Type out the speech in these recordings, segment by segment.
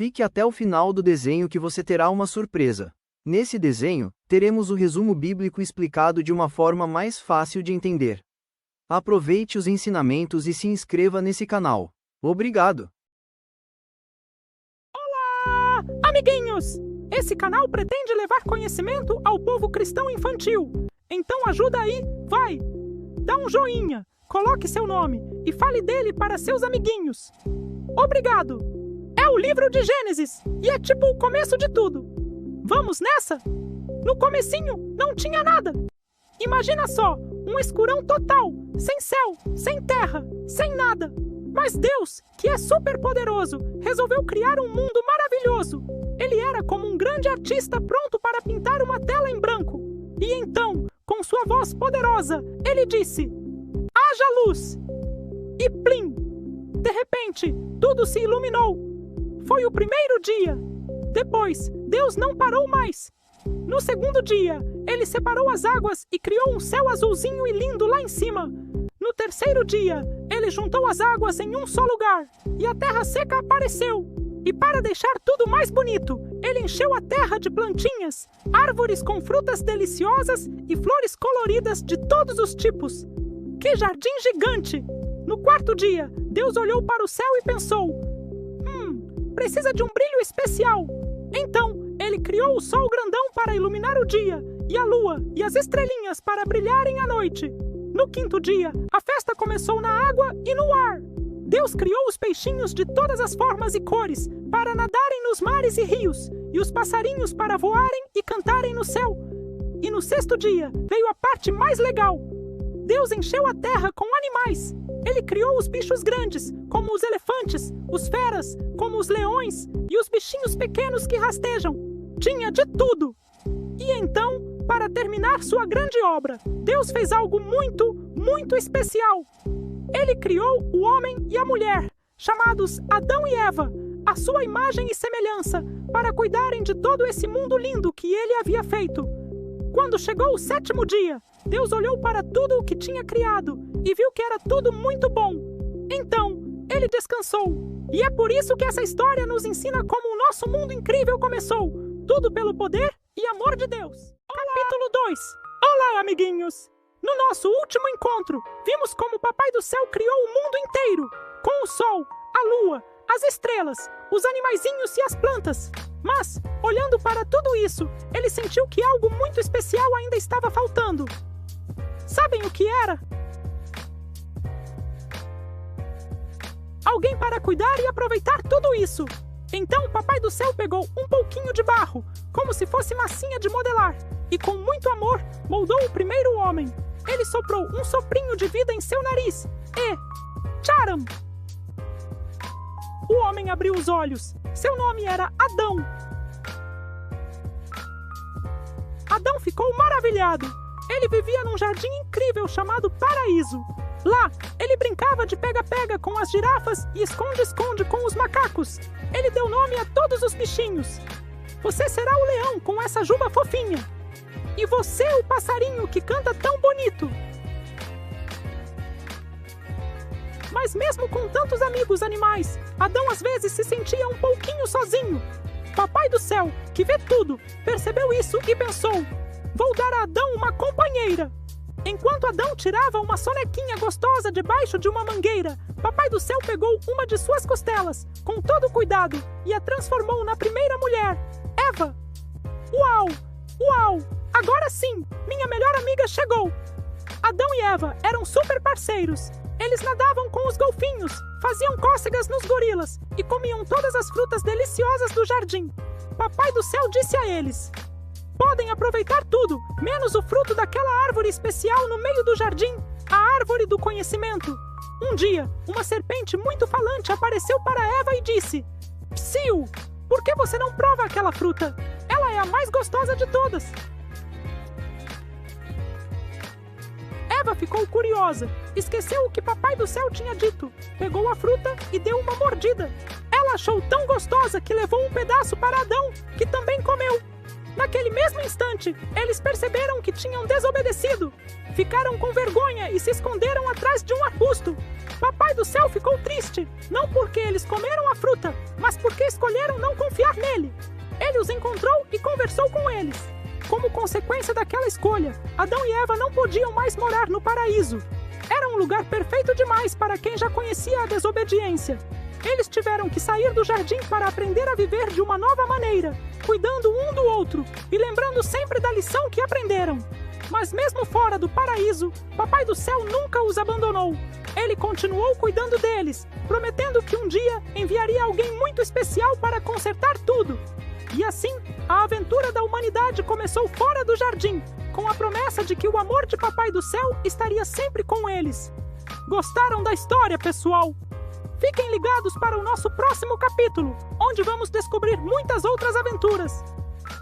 Fique até o final do desenho que você terá uma surpresa. Nesse desenho, teremos o resumo bíblico explicado de uma forma mais fácil de entender. Aproveite os ensinamentos e se inscreva nesse canal. Obrigado! Olá, amiguinhos! Esse canal pretende levar conhecimento ao povo cristão infantil. Então ajuda aí, vai! Dá um joinha, coloque seu nome e fale dele para seus amiguinhos. Obrigado! É o livro de Gênesis e é tipo o começo de tudo. Vamos nessa? No comecinho não tinha nada. Imagina só, um escurão total, sem céu, sem terra, sem nada. Mas Deus, que é super poderoso, resolveu criar um mundo maravilhoso. Ele era como um grande artista pronto para pintar uma tela em branco. E então, com sua voz poderosa, ele disse: haja luz! E plim! De repente, tudo se iluminou. Foi o primeiro dia. Depois, Deus não parou mais. No segundo dia, ele separou as águas e criou um céu azulzinho e lindo lá em cima. No terceiro dia, ele juntou as águas em um só lugar, e a terra seca apareceu. E para deixar tudo mais bonito, ele encheu a terra de plantinhas, árvores com frutas deliciosas e flores coloridas de todos os tipos. Que jardim gigante! No quarto dia, Deus olhou para o céu e pensou: precisa de um brilho especial. Então, ele criou o sol grandão para iluminar o dia, e a lua e as estrelinhas para brilharem à noite. No quinto dia, a festa começou na água e no ar. Deus criou os peixinhos de todas as formas e cores para nadarem nos mares e rios, e os passarinhos para voarem e cantarem no céu. E no sexto dia, veio a parte mais legal. Deus encheu a terra com animais. Ele criou os bichos grandes, como os elefantes, os feras, como os leões, e os bichinhos pequenos que rastejam. Tinha de tudo. E então, para terminar sua grande obra, Deus fez algo muito, muito especial. Ele criou o homem e a mulher, chamados Adão e Eva, à sua imagem e semelhança, para cuidarem de todo esse mundo lindo que ele havia feito. Quando chegou o sétimo dia, Deus olhou para tudo o que tinha criado e viu que era tudo muito bom. Então, ele descansou. E é por isso que essa história nos ensina como o nosso mundo incrível começou. Tudo pelo poder e amor de Deus. Capítulo 2. Olá, amiguinhos! No nosso último encontro, vimos como o Papai do Céu criou o mundo inteiro, com o sol, a lua, as estrelas, os animaizinhos e as plantas. Mas, olhando para tudo isso, ele sentiu que algo muito especial ainda estava faltando. Sabem o que era? Alguém para cuidar e aproveitar tudo isso. Então o Papai do Céu pegou um pouquinho de barro, como se fosse massinha de modelar, e com muito amor moldou o primeiro homem. Ele soprou um soprinho de vida em seu nariz e... tcharam! O homem abriu os olhos. Seu nome era Adão. Adão ficou maravilhado. Ele vivia num jardim incrível chamado Paraíso. Lá, ele brincava de pega-pega com as girafas e esconde-esconde com os macacos. Ele deu nome a todos os bichinhos. Você será o leão com essa juba fofinha. E você o passarinho que canta tão bonito. Mas mesmo com tantos amigos animais, Adão às vezes se sentia um pouquinho sozinho. Papai do Céu, que vê tudo, percebeu isso e pensou: vou dar a Adão uma companheira. Enquanto Adão tirava uma sonequinha gostosa debaixo de uma mangueira, Papai do Céu pegou uma de suas costelas, com todo cuidado, e a transformou na primeira mulher, Eva. Uau! Uau! Agora sim, minha melhor amiga chegou! Adão e Eva eram super parceiros. Eles nadavam com os golfinhos, faziam cócegas nos gorilas e comiam todas as frutas deliciosas do jardim. Papai do Céu disse a eles: podem aproveitar tudo, menos o fruto daquela árvore especial no meio do jardim, a árvore do conhecimento. Um dia, uma serpente muito falante apareceu para Eva e disse: psiu, por que você não prova aquela fruta? Ela é a mais gostosa de todas. Eva ficou curiosa, esqueceu o que Papai do Céu tinha dito, pegou a fruta e deu uma mordida. Ela achou tão gostosa que levou um pedaço para Adão, que também comeu. Naquele mesmo instante, eles perceberam que tinham desobedecido. Ficaram com vergonha e se esconderam atrás de um arbusto. Papai do Céu ficou triste, não porque eles comeram a fruta, mas porque escolheram não os encontrou e conversou com eles. Como consequência daquela escolha, Adão e Eva não podiam mais morar no paraíso. Era um lugar perfeito demais para quem já conhecia a desobediência. Eles tiveram que sair do jardim para aprender a viver de uma nova maneira, cuidando um do outro e lembrando sempre da lição que aprenderam. Mas mesmo fora do paraíso, Papai do Céu nunca os abandonou. Ele continuou cuidando deles, prometendo que um dia enviaria alguém muito especial para consertar tudo. E assim, a aventura da humanidade começou fora do jardim, com a promessa de que o amor de Papai do Céu estaria sempre com eles. Gostaram da história, pessoal? Fiquem ligados para o nosso próximo capítulo, onde vamos descobrir muitas outras aventuras.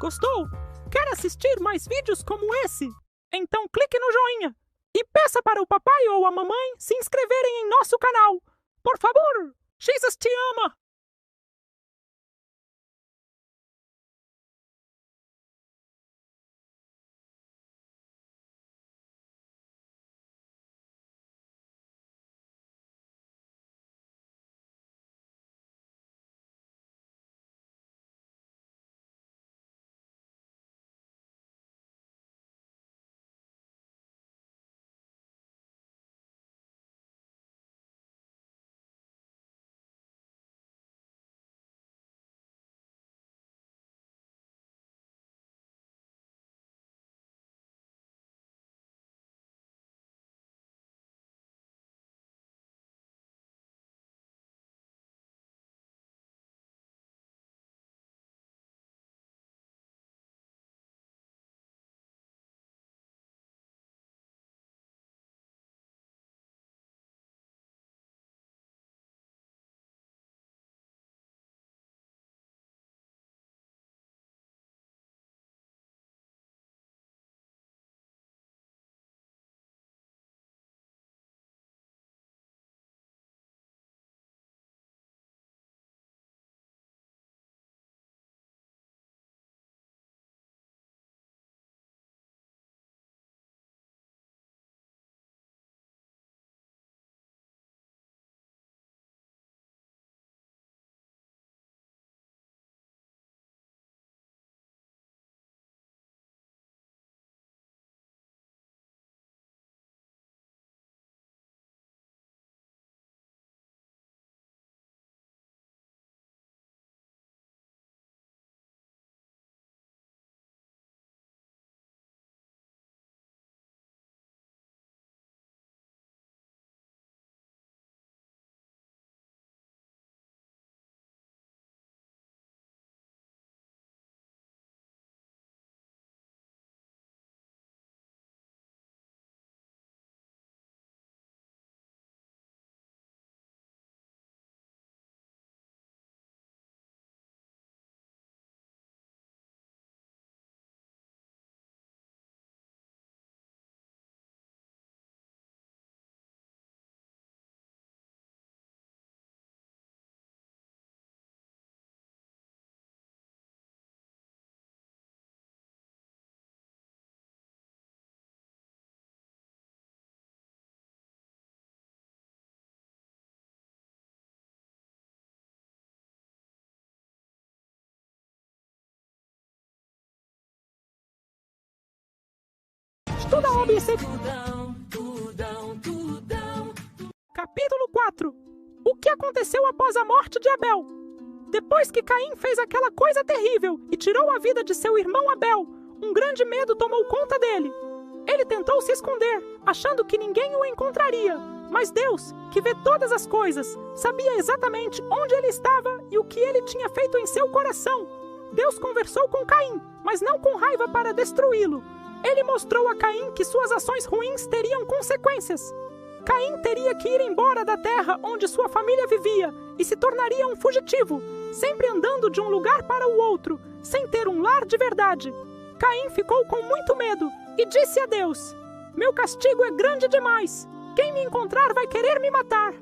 Gostou? Quer assistir mais vídeos como esse? Então clique no joinha e peça para o papai ou a mamãe se inscreverem em nosso canal. Por favor, Jesus te ama! Estuda OBC. Capítulo 4. O que aconteceu após a morte de Abel? Depois que Caim fez aquela coisa terrível e tirou a vida de seu irmão Abel, um grande medo tomou conta dele. Ele tentou se esconder, achando que ninguém o encontraria. Mas Deus, que vê todas as coisas, sabia exatamente onde ele estava e o que ele tinha feito em seu coração. Deus conversou com Caim, mas não com raiva para destruí-lo. Ele mostrou a Caim que suas ações ruins teriam consequências. Caim teria que ir embora da terra onde sua família vivia e se tornaria um fugitivo, sempre andando de um lugar para o outro, sem ter um lar de verdade. Caim ficou com muito medo e disse a Deus: "Meu castigo é grande demais. Quem me encontrar vai querer me matar."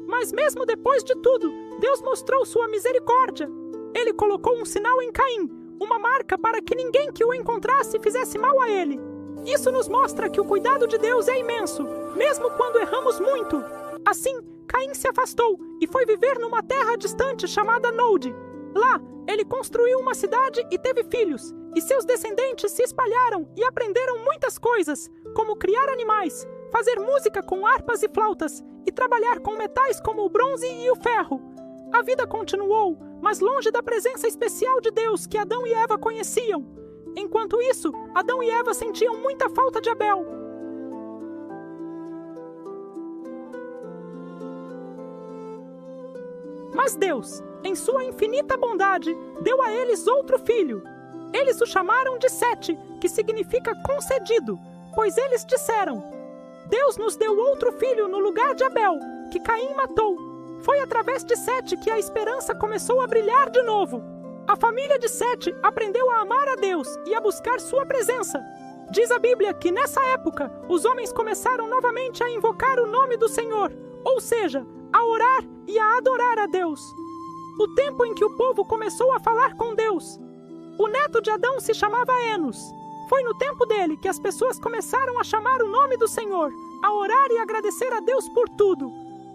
Mas mesmo depois de tudo, Deus mostrou sua misericórdia. Ele colocou um sinal em Caim, uma marca para que ninguém que o encontrasse fizesse mal a ele. Isso nos mostra que o cuidado de Deus é imenso, mesmo quando erramos muito. Assim, Caim se afastou e foi viver numa terra distante chamada Nod. Lá, ele construiu uma cidade e teve filhos, e seus descendentes se espalharam e aprenderam muitas coisas, como criar animais, fazer música com harpas e flautas, e trabalhar com metais como o bronze e o ferro. A vida continuou, mas longe da presença especial de Deus que Adão e Eva conheciam. Enquanto isso, Adão e Eva sentiam muita falta de Abel. Mas Deus, em sua infinita bondade, deu a eles outro filho. Eles o chamaram de Sete, que significa concedido, pois eles disseram: Deus nos deu outro filho no lugar de Abel, que Caim matou. Foi através de Sete que a esperança começou a brilhar de novo. A família de Sete aprendeu a amar a Deus e a buscar sua presença. Diz a Bíblia que nessa época os homens começaram novamente a invocar o nome do Senhor, ou seja, a orar e a adorar a Deus. O tempo em que o povo começou a falar com Deus. O neto de Adão se chamava Enos. Foi no tempo dele que as pessoas começaram a chamar o nome do Senhor, a orar e agradecer a Deus por tudo.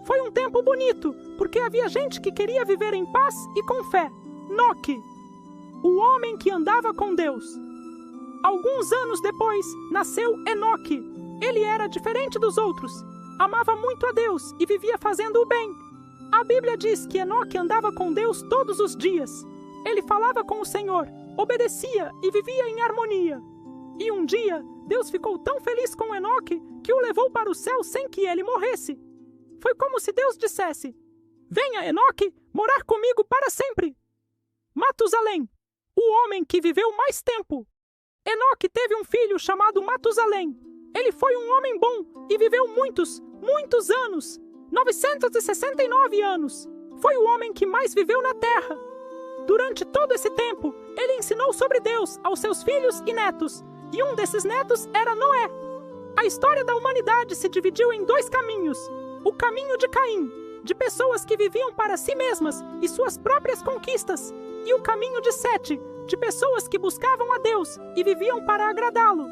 Foi um tempo bonito, porque havia gente que queria viver em paz e com fé. Noque, o homem que andava com Deus. Alguns anos depois, nasceu Enoque. Ele era diferente dos outros. Amava muito a Deus e vivia fazendo o bem. A Bíblia diz que Enoque andava com Deus todos os dias. Ele falava com o Senhor, obedecia e vivia em harmonia. E um dia, Deus ficou tão feliz com Enoque que o levou para o céu sem que ele morresse. Foi como se Deus dissesse: Venha, Enoque, morar comigo para sempre. Matusalém, o homem que viveu mais tempo. Enoque teve um filho chamado Matusalém. Ele foi um homem bom e viveu muitos anos. 969 anos. Foi o homem que mais viveu na terra. Durante todo esse tempo, ele ensinou sobre Deus aos seus filhos e netos. E um desses netos era Noé. A história da humanidade se dividiu em dois caminhos. O caminho de Caim, de pessoas que viviam para si mesmas e suas próprias conquistas. E o caminho de Sete, de pessoas que buscavam a Deus e viviam para agradá-lo.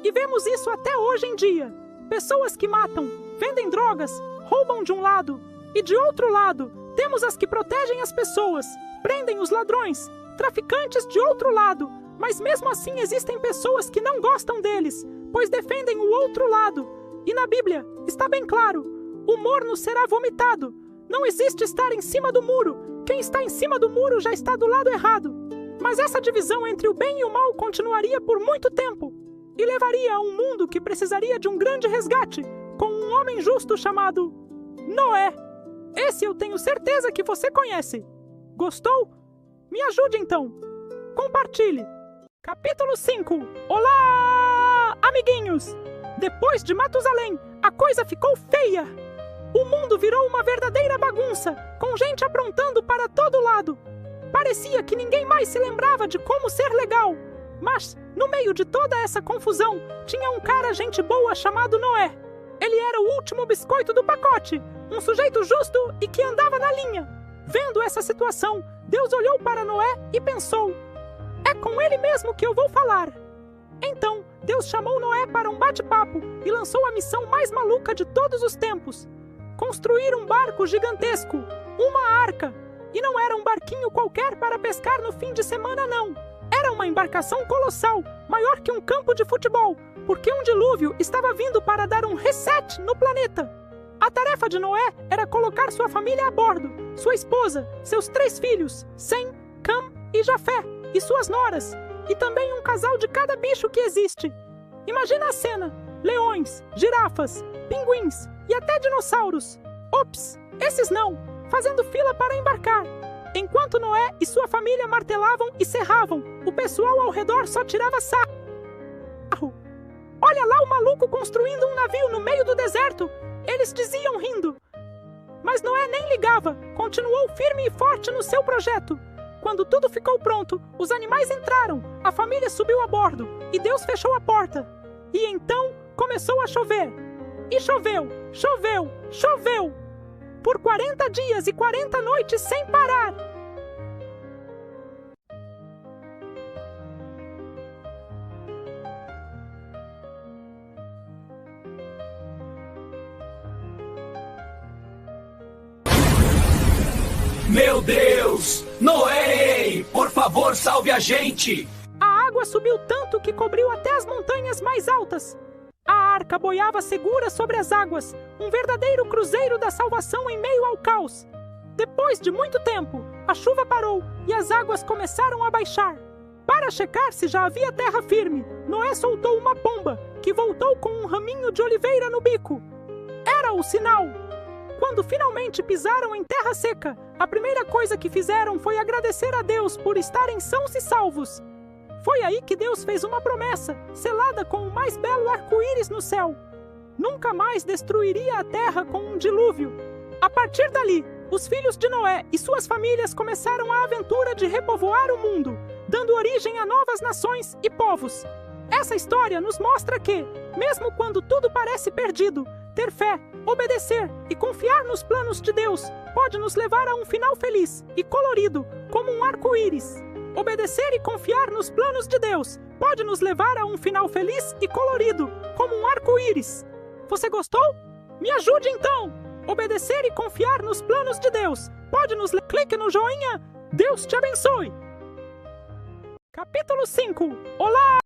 E vemos isso até hoje em dia. Pessoas que matam, vendem drogas, roubam de um lado. E de outro lado, temos as que protegem as pessoas, prendem os ladrões, traficantes de outro lado. Mas mesmo assim existem pessoas que não gostam deles, pois defendem o outro lado. E na Bíblia está bem claro: o morno será vomitado. Não existe estar em cima do muro. Quem está em cima do muro já está do lado errado. Mas essa divisão entre o bem e o mal continuaria por muito tempo. E levaria a um mundo que precisaria de um grande resgate, com um homem justo chamado Noé. Esse eu tenho certeza que você conhece. Gostou? Me ajude então. Compartilhe. Capítulo 5. Olá, amiguinhos! Depois de Matusalém, a coisa ficou feia. O mundo virou uma verdadeira bagunça, com gente aprontando para todo lado. Parecia que ninguém mais se lembrava de como ser legal. Mas, no meio de toda essa confusão, tinha um cara gente boa chamado Noé. Ele era o último biscoito do pacote, um sujeito justo e que andava na linha. Vendo essa situação, Deus olhou para Noé e pensou: é com ele mesmo que eu vou falar. Então, Deus chamou Noé para um bate-papo e lançou a missão mais maluca de todos os tempos: construir um barco gigantesco, uma arca. E não era um barquinho qualquer para pescar no fim de semana, não. Era uma embarcação colossal, maior que um campo de futebol, porque um dilúvio estava vindo para dar um reset no planeta. A tarefa de Noé era colocar sua família a bordo, sua esposa, seus 3 filhos, Sem, Cam e Jafé, e suas noras, e também um casal de cada bicho que existe. Imagina a cena: leões, girafas, pinguins e até dinossauros. Ops, esses não, fazendo fila para embarcar. Enquanto Noé e sua família martelavam e serravam, o pessoal ao redor só tirava sarro. Olha lá o maluco construindo um navio no meio do deserto, eles diziam rindo. Mas Noé nem ligava, continuou firme e forte no seu projeto. Quando tudo ficou pronto, os animais entraram, a família subiu a bordo e Deus fechou a porta. E então começou a chover. E choveu, choveu, choveu. Por 40 dias e 40 noites sem parar. Meu Deus! Noé! Por favor, salve a gente! A água subiu tanto que cobriu até as montanhas mais altas. A arca boiava segura sobre as águas, um verdadeiro cruzeiro da salvação em meio ao caos. Depois de muito tempo, a chuva parou e as águas começaram a baixar. Para checar se já havia terra firme, Noé soltou uma pomba, que voltou com um raminho de oliveira no bico. Era o sinal. Quando finalmente pisaram em terra seca, a primeira coisa que fizeram foi agradecer a Deus por estarem sãos e salvos. Foi aí que Deus fez uma promessa, selada com o mais belo arco-íris no céu. Nunca mais destruiria a terra com um dilúvio. A partir dali, os filhos de Noé e suas famílias começaram a aventura de repovoar o mundo, dando origem a novas nações e povos. Essa história nos mostra que, mesmo quando tudo parece perdido, ter fé, obedecer e confiar nos planos de Deus pode nos levar a um final feliz e colorido, como um arco-íris. Obedecer e confiar nos planos de Deus pode nos levar a um final feliz e colorido, como um arco-íris. Você gostou? Me ajude então! Obedecer e confiar nos planos de Deus pode nos levar... Clique no joinha! Deus te abençoe! Capítulo 5. Olá!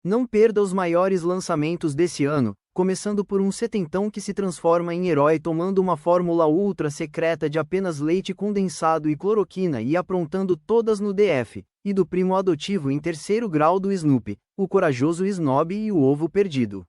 Não perda os maiores lançamentos desse ano, começando por um setentão que se transforma em herói tomando uma fórmula ultra secreta de apenas leite condensado e cloroquina e aprontando todas no DF, e do primo adotivo em terceiro grau do Snoopy, o corajoso Snob e o ovo perdido.